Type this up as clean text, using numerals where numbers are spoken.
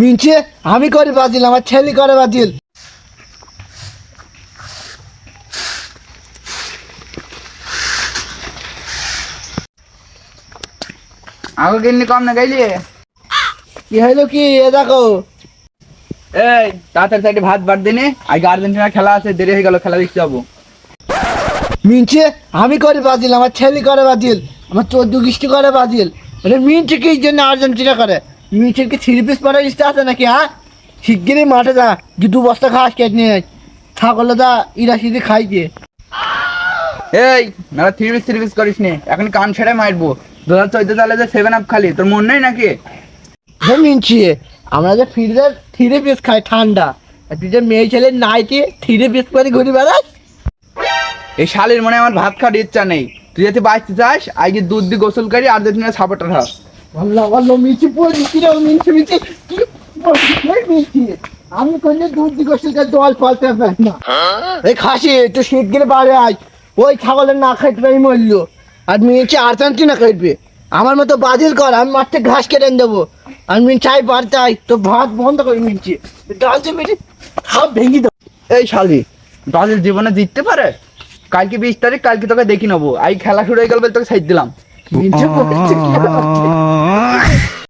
মিনছে আমি করে বাজিল, আমার ছেলে করে বাজিল। আগে কিনলে কম না গাইলি। কি হইলো কি এ দেখো। এই তাড়াতাড়ি সাইডে ভাত বাড় দিনে, আজকে আর্জেন্টিনা খেলা আছে, দেরি হয়ে গেল, খেলা দেখতে যাবো। মিনছে আমি করে বাজিল, আমার ছেলে করে বাজিল, আমার 14 গোষ্ঠী করে বাজিল। মিনছে কি জন্য আর্জেন্টিনা করে? মিনছের কি 3 পিস পরার ইচ্ছা আছে নাকি? হ্যাঁ, শিগগিরই মাঠে যা, কি 2 বস্তা ঘাস কেটে নিয়ে আয়। ছাগলে দা ইরা সিধে খাই দিয়ে। এই মেলা থ্রি পিস করিস নি, এখন কান ছেড়ে মারবো। 2014 সালে যে 7 আপ খালি, তোর মন নেই নাকি? হে মিনছি, আমরা যে ফিরে 3 পিস খাই ঠান্ডা, আর তুই যে মেয়ে ছেলে নাইটি 3 পিস করে ঘুরে বেড়াস। এই শালির মনে হয় আমার ভাত খাওয়ার ইচ্ছা নেই। তুই যদি বাঁচতে চাস আজকে দুধ দিয়ে গোসল করি, আর্জেন্টিনার সাপোর্টার হ। আল্লাহ আল্লাহ মিনছি পড়ি কি রে মিনছি মিনছি কি মিনছি, আমি কোনে দুধ দি গোসল করে দল ফলতে পারি না। এই খাসি তুই শিগগির বাড়ি আয়, ওই ছাগলের না খাইতে পারি মরল। আর মিনছি আর্জেন্টিনা খাইবে, আমার মতো বাজিল কর, আমি মাঠে ঘাস কেটে দেবো। আর মিন চাই বাড়তে আয়, তো ভাত বন্ধ করে মিনছি ডাল যে মেরে সব ভেঙে দেবো। এই শালি, ব্রাজিল জীবনে জিততে পারে? কালকে 20 তারিখ, কালকে তোকে দেখি নেবো। আই খেলা শুরু হয়ে গেল বলে তোকে সাইড দিলাম। মিনছি